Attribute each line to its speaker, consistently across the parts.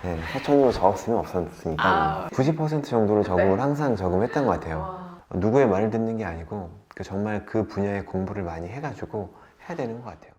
Speaker 1: 네, 서촌으로 적었으면 없었으니까 90% 정도로 적응을 항상 적응했던 것 같아요.
Speaker 2: 와.
Speaker 1: 누구의 말을 듣는 게 아니고 정말 그 분야의 공부를 많이 해가지고 해야 되는 것 같아요.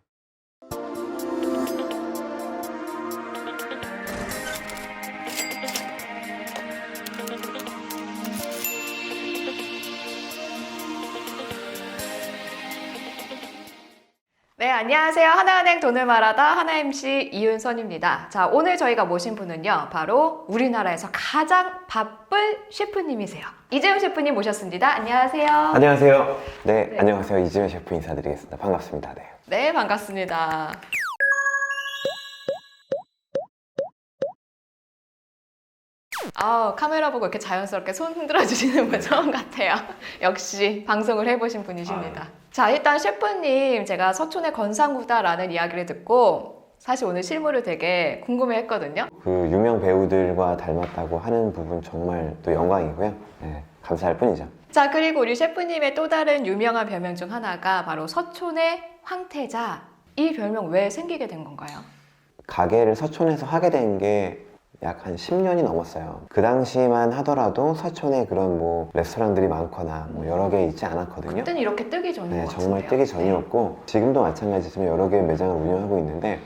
Speaker 2: 네, 안녕하세요. 하나은행 돈을 말하다 하나 MC 이윤선입니다. 자, 오늘 저희가 모신 분은요, 바로 우리나라에서 가장 바쁠 셰프님이세요. 이재훈 셰프님 모셨습니다. 안녕하세요.
Speaker 1: 안녕하세요. 네,
Speaker 2: 네.
Speaker 1: 안녕하세요. 이지현 셰프 인사드리겠습니다. 반갑습니다. 네.
Speaker 2: 네, 반갑습니다. 카메라 보고 이렇게 자연스럽게 손 흔들어 주시는 분 처음 같아요. 역시 방송을 해보신 분이십니다. 자, 일단 셰프님, 제가 서촌의 건상구다라는 이야기를 듣고 사실 오늘 실물을 되게 궁금해 했거든요.
Speaker 1: 그 유명 배우들과 닮았다고 하는 부분 정말 또 영광이고요. 네, 감사할 뿐이죠.
Speaker 2: 자, 그리고 우리 셰프님의 또 다른 유명한 별명 중 하나가 바로 서촌의 황태자. 이 별명 왜 생기게 된 건가요?
Speaker 1: 가게를 서촌에서 하게 된 게 약 한 10년이 넘었어요. 그 당시만 하더라도 서촌에 그런 뭐 레스토랑들이 많거나 뭐 여러 개 있지 않았거든요.
Speaker 2: 그때는 이렇게 뜨기 전인
Speaker 1: 네,
Speaker 2: 것 같은데요.
Speaker 1: 정말 뜨기 전이었고 지금도 마찬가지지만 여러 개의 매장을 운영하고 있는데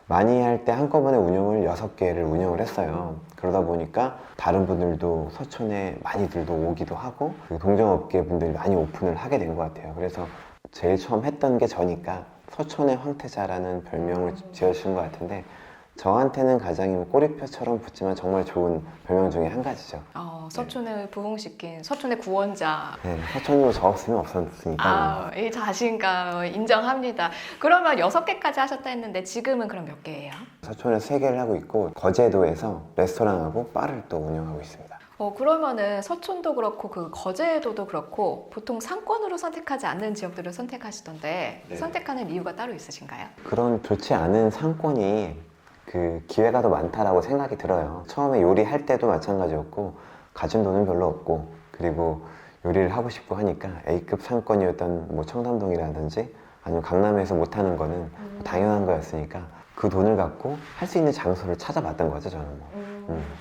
Speaker 1: 많이 할 때 한꺼번에 운영을 6개를 운영을 했어요. 그러다 보니까 다른 분들도 서촌에 많이들도 오기도 하고 동종업계 분들이 많이 오픈을 하게 된 것 같아요. 그래서 제일 처음 했던 게 저니까 서촌의 황태자라는 별명을 지어주신 것 같은데 저한테는 가장 꼬리표처럼 붙지만 정말 좋은 별명 중에 한 가지죠.
Speaker 2: 서촌을 부흥시킨 서촌의 구원자.
Speaker 1: 네, 서촌으로 적었으면 없었으니까.
Speaker 2: 이 자신감 인정합니다. 그러면 6개까지 하셨다 했는데 지금은 그럼 몇 개예요?
Speaker 1: 서촌에서 3개를 하고 있고 거제도에서 레스토랑하고 바를 또 운영하고 있습니다.
Speaker 2: 그러면은 서촌도 그렇고 그 거제도도 그렇고 보통 상권으로 선택하지 않는 지역들을 선택하시던데
Speaker 1: 네.
Speaker 2: 선택하는 이유가 따로 있으신가요?
Speaker 1: 그런 좋지 않은 상권이 그 기회가 더 많다라고 생각이 들어요. 처음에 요리할 때도 마찬가지였고 가진 돈은 별로 없고 그리고 요리를 하고 싶고 하니까 A급 상권이었던 뭐 청담동이라든지 아니면 강남에서 못하는 거는 당연한 거였으니까 그 돈을 갖고 할 수 있는 장소를 찾아봤던 거죠, 저는.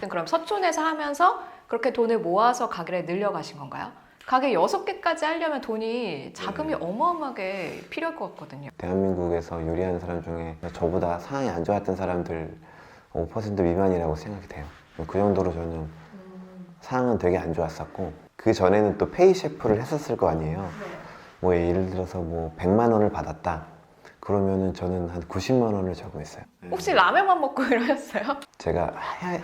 Speaker 2: 그럼 서촌에서 하면서 그렇게 돈을 모아서 가게를 늘려가신 건가요? 가게 6개까지 하려면 돈이 자금이 어마어마하게 필요할 것 같거든요.
Speaker 1: 대한민국에서 요리하는 사람 중에 저보다 상황이 안 좋았던 사람들 5% 미만이라고 생각이 돼요. 그 정도로 저는 상황은 되게 안 좋았었고 그 전에는 또 페이 셰프를 했었을 거 아니에요. 뭐 예를 들어서 뭐 100만 원을 받았다. 그러면은 저는 한 90만 원을 적응했어요.
Speaker 2: 혹시 라면만 먹고 이러셨어요?
Speaker 1: 제가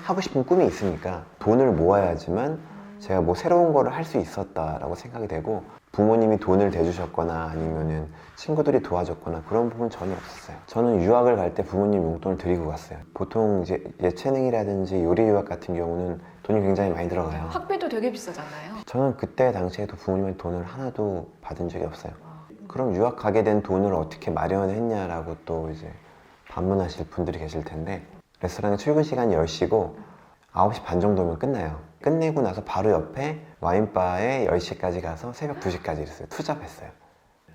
Speaker 1: 하고 싶은 꿈이 있으니까 돈을 모아야지만 제가 뭐 새로운 거를 할 수 있었다라고 생각이 되고 부모님이 돈을 대주셨거나 아니면은 친구들이 도와줬거나 그런 부분 전혀 없었어요. 저는 유학을 갈 때 부모님 용돈을 드리고 갔어요. 보통 이제 예체능이라든지 요리 유학 같은 경우는 돈이 굉장히 많이 들어가요.
Speaker 2: 학비도 되게 비싸잖아요.
Speaker 1: 저는 그때 당시에도 부모님의 돈을 하나도 받은 적이 없어요. 그럼 유학 가게 된 돈을 어떻게 마련했냐라고 또 이제 반문하실 분들이 계실 텐데 레스토랑의 출근 시간이 10시고 9시 반 정도면 끝나요. 끝내고 나서 바로 옆에 와인바에 10시까지 가서 새벽 2시까지 있었어요. 투잡했어요.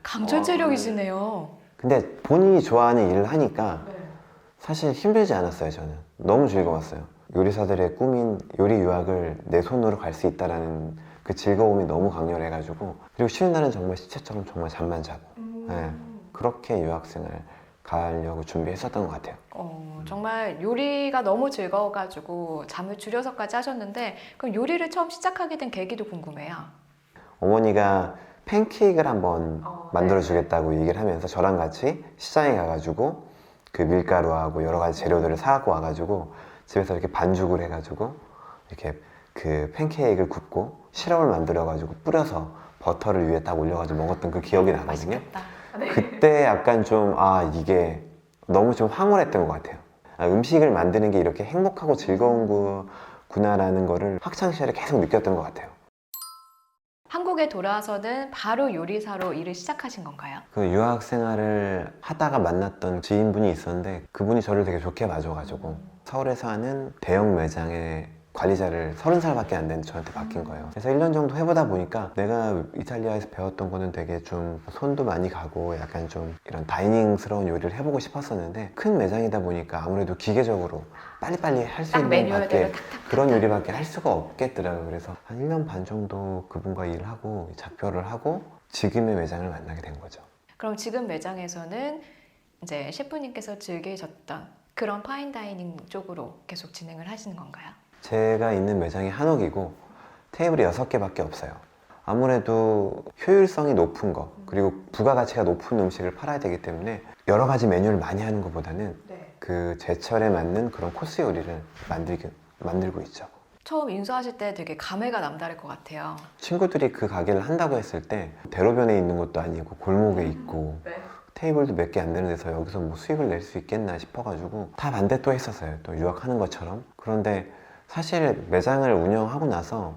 Speaker 2: 강철 체력이시네요.
Speaker 1: 근데 본인이 좋아하는 일을 하니까 사실 힘들지 않았어요, 저는. 너무 즐거웠어요. 요리사들의 꿈인 요리 유학을 내 손으로 갈 수 있다는 그 즐거움이 너무 강렬해가지고 그리고 쉬는 날은 정말 시체처럼 정말 잠만 자고 네, 그렇게 유학생을 가려고 준비했었던 것 같아요.
Speaker 2: 정말 요리가 너무 즐거워가지고 잠을 줄여서까지 하셨는데 그럼 요리를 처음 시작하게 된 계기도 궁금해요.
Speaker 1: 어머니가 팬케이크를 한번 만들어주겠다고 얘기를 하면서 저랑 같이 시장에 가가지고 그 밀가루하고 여러 가지 재료들을 사갖고 와가지고 집에서 이렇게 반죽을 해가지고 이렇게 그 팬케이크를 굽고 시럽을 만들어가지고 뿌려서 버터를 위에 딱 올려가지고 먹었던 그 기억이 나거든요.
Speaker 2: 맛있겠다. 네.
Speaker 1: 그때 약간 좀 이게 너무 좀 황홀했던 것 같아요. 음식을 만드는 게 이렇게 행복하고 즐거운 구나라는 거를 학창시절에 계속 느꼈던 것 같아요.
Speaker 2: 한국에 돌아와서는 바로 요리사로 일을 시작하신 건가요?
Speaker 1: 그 유학 생활을 하다가 만났던 지인분이 있었는데 그분이 저를 되게 좋게 봐줘가지고 서울에서 하는 대형 매장에 관리자를 30살밖에 안 됐는데 저한테 맡긴 거예요. 그래서 1년 정도 해보다 보니까 내가 이탈리아에서 배웠던 거는 되게 좀 손도 많이 가고 약간 좀 이런 다이닝스러운 요리를 해보고 싶었었는데 큰 매장이다 보니까 아무래도 기계적으로 빨리빨리 할 수
Speaker 2: 딱
Speaker 1: 있는
Speaker 2: 매뉴얼대로
Speaker 1: 밖에
Speaker 2: 탁탁
Speaker 1: 그런 요리밖에 할 수가 없겠더라고요. 그래서 한 1년 반 정도 그분과 일을 하고 작별을 하고 지금의 매장을 만나게 된 거죠.
Speaker 2: 그럼 지금 매장에서는 이제 셰프님께서 즐기셨던 그런 파인다이닝 쪽으로 계속 진행을 하시는 건가요?
Speaker 1: 제가 있는 매장이 한옥이고 테이블이 6개밖에 없어요. 아무래도 효율성이 높은 거 그리고 부가가치가 높은 음식을 팔아야 되기 때문에 여러 가지 메뉴를 많이 하는 것보다는 그 제철에 맞는 그런 코스 요리를 만들고 있죠.
Speaker 2: 처음 인수하실 때 되게 감회가 남다를 것 같아요.
Speaker 1: 친구들이 그 가게를 한다고 했을 때 대로변에 있는 것도 아니고 골목에 있고 테이블도 몇 개 안 되는 데서 여기서 뭐 수익을 낼 수 있겠나 싶어가지고 다 반대 또 했었어요. 또 유학하는 것처럼. 그런데 사실 매장을 운영하고 나서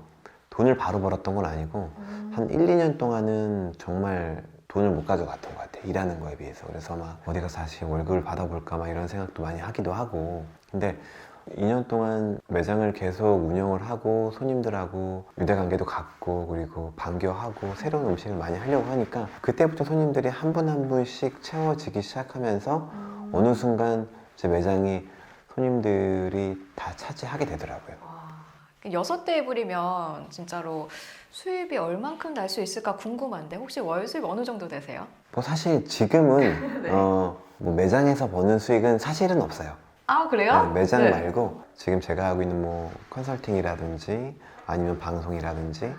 Speaker 1: 돈을 바로 벌었던 건 아니고 한 1, 2년 동안은 정말 돈을 못 가져갔던 것 같아요. 일하는 거에 비해서. 그래서 막 어디 가서 다시 월급을 받아볼까 막 이런 생각도 많이 하기도 하고. 근데 2년 동안 매장을 계속 운영을 하고 손님들하고 유대관계도 갖고 그리고 반겨하고 새로운 음식을 많이 하려고 하니까 그때부터 손님들이 한 분 한 분씩 채워지기 시작하면서 어느 순간 제 매장이 손님들이 다 차지하게 되더라고요.
Speaker 2: 6테이블이면 진짜로 수입이 얼만큼 날 수 있을까 궁금한데 혹시 월 수입 어느 정도 되세요?
Speaker 1: 뭐 사실 지금은 뭐 매장에서 버는 수익은 사실은 없어요.
Speaker 2: 아 그래요?
Speaker 1: 네, 매장
Speaker 2: 네.
Speaker 1: 말고 지금 제가 하고 있는 뭐 컨설팅이라든지 아니면 방송이라든지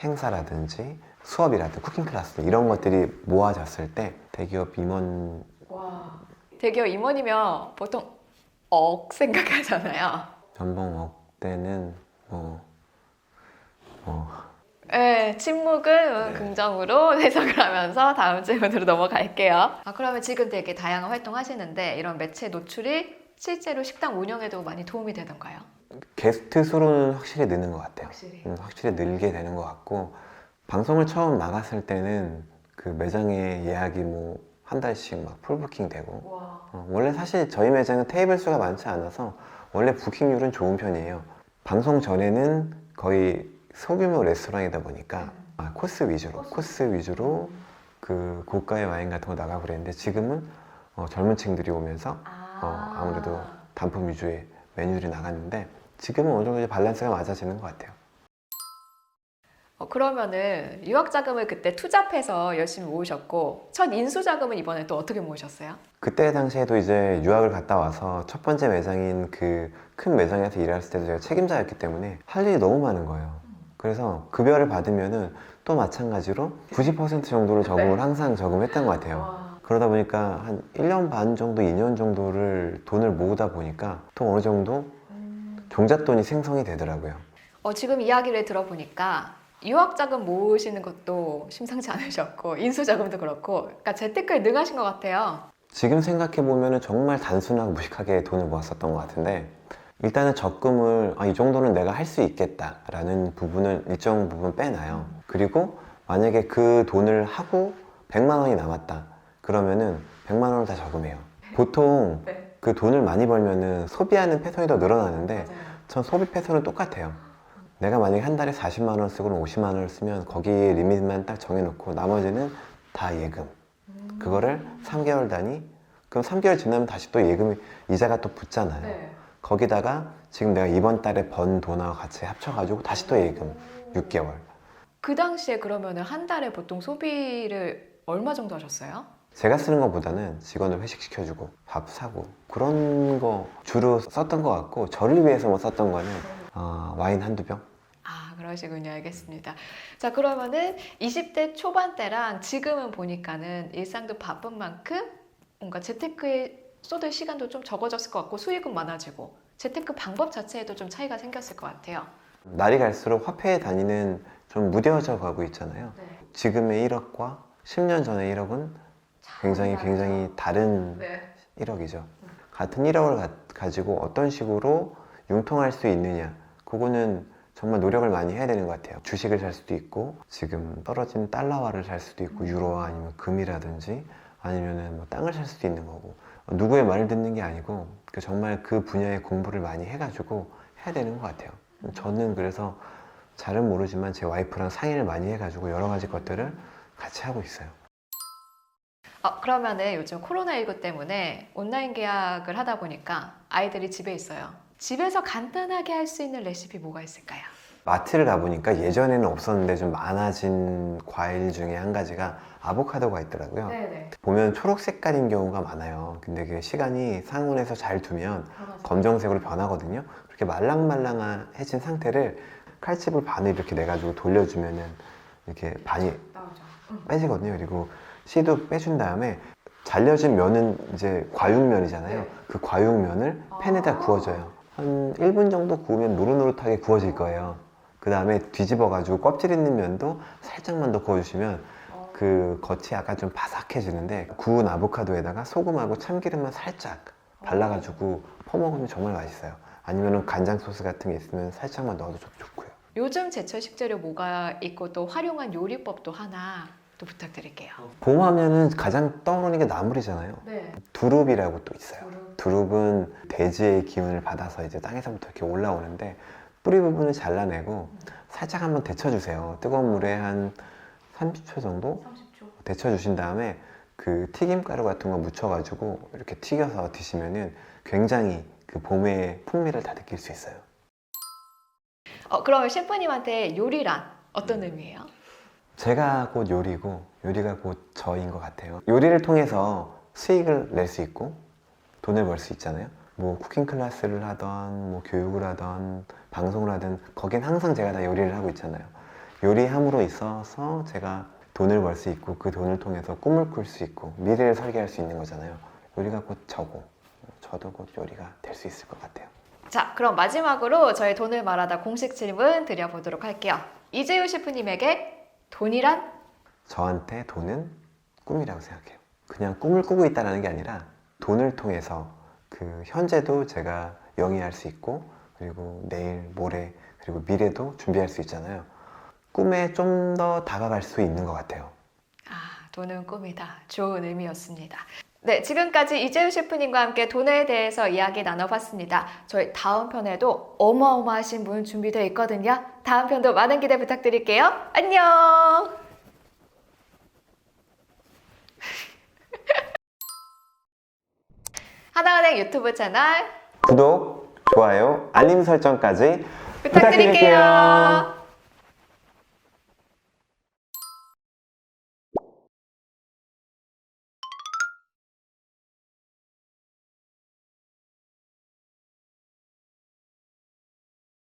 Speaker 1: 행사라든지 수업이라든지 쿠킹 클래스 이런 것들이 모아졌을 때 대기업 임원
Speaker 2: 대기업 임원이면 보통 억 생각하잖아요.
Speaker 1: 연봉억 때는
Speaker 2: 네, 침묵은 긍정으로 해석을 하면서 다음 질문으로 넘어갈게요. 그러면 지금 되게 다양한 활동하시는데 이런 매체 노출이 실제로 식당 운영에도 많이 도움이 되던가요?
Speaker 1: 게스트 수로는 확실히 느는 것 같아요.
Speaker 2: 확실히.
Speaker 1: 확실히 늘게 되는 것 같고 방송을 처음 나갔을 때는 그 매장에 예약이 뭐 한 달씩 막 풀부킹 되고 원래 사실 저희 매장은 테이블 수가 많지 않아서 원래 부킹률은 좋은 편이에요. 방송 전에는 거의 소규모 레스토랑이다 보니까 코스 위주로 그 고가의 와인 같은 거 나가고 그랬는데 지금은 젊은 층들이 오면서 아무래도 단품 위주의 메뉴들이 나갔는데 지금은 어느 정도 이제 밸런스가 맞아지는 것 같아요.
Speaker 2: 그러면은 유학 자금을 그때 투잡해서 열심히 모으셨고 첫 인수 자금은 이번에 또 어떻게 모으셨어요?
Speaker 1: 그때 당시에도 이제 유학을 갔다 와서 첫 번째 매장인 그 큰 매장에서 일했을 때도 제가 책임자였기 때문에 할 일이 너무 많은 거예요. 그래서 급여를 받으면은 또 마찬가지로 90% 정도를 저금을 항상 저금했던 것 같아요. 그러다 보니까 한 1년 반 정도, 2년 정도를 돈을 모으다 보니까 또 어느 정도 종잣돈이 생성이 되더라고요.
Speaker 2: 지금 이야기를 들어보니까 유학 자금 모으시는 것도 심상치 않으셨고 인수 자금도 그렇고 그러니까 재테크에 능하신 것 같아요.
Speaker 1: 지금 생각해보면 정말 단순하고 무식하게 돈을 모았었던 것 같은데 일단은 적금을 이 정도는 내가 할 수 있겠다라는 부분을 일정 부분 빼놔요. 그리고 만약에 그 돈을 하고 100만 원이 남았다 그러면은 100만 원을 다 저금해요. 보통 그 돈을 많이 벌면은 소비하는 패턴이 더 늘어나는데 전 소비 패턴은 똑같아요. 내가 만약에 한 달에 40만 원 쓰고 50만 원을 쓰면 거기에 리밋만 딱 정해놓고 나머지는 다 예금. 그거를 3개월 단위. 그럼 3개월 지나면 다시 또 예금이 이자가 또 붙잖아요. 거기다가 지금 내가 이번 달에 번 돈하고 같이 합쳐가지고 다시 또 예금 6개월.
Speaker 2: 그 당시에 그러면 한 달에 보통 소비를 얼마 정도 하셨어요?
Speaker 1: 제가 쓰는 것보다는 직원을 회식시켜주고 밥 사고 그런 거 주로 썼던 것 같고 저를 위해서 뭐 썼던 거는 와인 한두 병?
Speaker 2: 그러시군요. 알겠습니다. 자, 그러면은 20대 초반 때랑 지금은 보니까는 일상도 바쁜 만큼 뭔가 재테크에 쏟을 시간도 좀 적어졌을 것 같고 수익은 많아지고 재테크 방법 자체에도 좀 차이가 생겼을 것 같아요.
Speaker 1: 날이 갈수록 화폐의 단위는 좀 무뎌져 가고 있잖아요. 지금의 1억과 10년 전의 1억은 굉장히 다른 1억이죠. 같은 1억을 가지고 어떤 식으로 융통할 수 있느냐 그거는 정말 노력을 많이 해야 되는 것 같아요. 주식을 살 수도 있고 지금 떨어진 달러화를 살 수도 있고 유로화 아니면 금이라든지 아니면은 뭐 땅을 살 수도 있는 거고 누구의 말을 듣는 게 아니고 정말 그 분야의 공부를 많이 해가지고 해야 되는 것 같아요. 저는 그래서 잘은 모르지만 제 와이프랑 상의를 많이 해가지고 여러 가지 것들을 같이 하고 있어요.
Speaker 2: 그러면은 요즘 코로나19 때문에 온라인 계약을 하다 보니까 아이들이 집에 있어요. 집에서 간단하게 할 수 있는 레시피 뭐가 있을까요?
Speaker 1: 마트를 가보니까 예전에는 없었는데 좀 많아진 과일 중에 한 가지가 아보카도가 있더라고요.
Speaker 2: 네네.
Speaker 1: 보면 초록 색깔인 경우가 많아요. 근데 그 시간이 상온에서 잘 두면 검정색으로 변하거든요. 그렇게 말랑말랑해진 상태를 칼집을 반을 이렇게 내가지고 돌려주면은 이렇게 반이
Speaker 2: 나오죠.
Speaker 1: 빼지거든요. 그리고 씨도 빼준 다음에 잘려진 면은 이제 과육면이잖아요.
Speaker 2: 네.
Speaker 1: 그 과육면을 팬에다 구워줘요. 한 1분 정도 구우면 노릇노릇하게 구워질 거예요. 그 다음에 뒤집어가지고 껍질 있는 면도 살짝만 더 구워주시면 그 겉이 약간 좀 바삭해지는데 구운 아보카도에다가 소금하고 참기름만 살짝 발라가지고 퍼먹으면 정말 맛있어요. 아니면 간장 소스 같은 게 있으면 살짝만 넣어도 좀 좋고요.
Speaker 2: 요즘 제철 식재료 뭐가 있고 또 활용한 요리법도 하나 또 부탁드릴게요.
Speaker 1: 봄 하면은 가장 떠오르는 게 나물이잖아요.
Speaker 2: 네.
Speaker 1: 두릅이라고 또 있어요. 두릅은 대지의 기운을 받아서 이제 땅에서부터 이렇게 올라오는데 뿌리 부분을 잘라내고 살짝 한번 데쳐주세요. 뜨거운 물에 한 30초 정도
Speaker 2: 30초.
Speaker 1: 데쳐주신 다음에 그 튀김가루 같은 거 묻혀가지고 이렇게 튀겨서 드시면은 굉장히 그 봄의 풍미를 다 느낄 수 있어요.
Speaker 2: 그러면 셰프님한테 요리란 어떤 의미예요?
Speaker 1: 제가 곧 요리고 요리가 곧 저인 것 같아요. 요리를 통해서 수익을 낼 수 있고 돈을 벌 수 있잖아요. 뭐 쿠킹 클래스를 하던 뭐 교육을 하던 방송을 하든 거긴 항상 제가 다 요리를 하고 있잖아요. 요리함으로 있어서 제가 돈을 벌 수 있고 그 돈을 통해서 꿈을 꿀 수 있고 미래를 설계할 수 있는 거잖아요. 요리가 곧 저고 저도 곧 요리가 될 수 있을 것 같아요.
Speaker 2: 자, 그럼 마지막으로 저희 돈을 말하다 공식 질문 드려보도록 할게요. 이재우 셰프님에게 돈이란?
Speaker 1: 저한테 돈은 꿈이라고 생각해요. 그냥 꿈을 꾸고 있다는 게 아니라 돈을 통해서 그 현재도 제가 영위할 수 있고 그리고 내일, 모레 그리고 미래도 준비할 수 있잖아요. 꿈에 좀 더 다가갈 수 있는 것 같아요.
Speaker 2: 돈은 꿈이다. 좋은 의미였습니다. 네, 지금까지 이재우 셰프님과 함께 돈에 대해서 이야기 나눠봤습니다. 저희 다음 편에도 어마어마하신 분 준비되어 있거든요. 다음 편도 많은 기대 부탁드릴게요. 안녕! 하나은행 유튜브 채널
Speaker 1: 구독, 좋아요, 알림 설정까지
Speaker 2: 부탁드릴게요.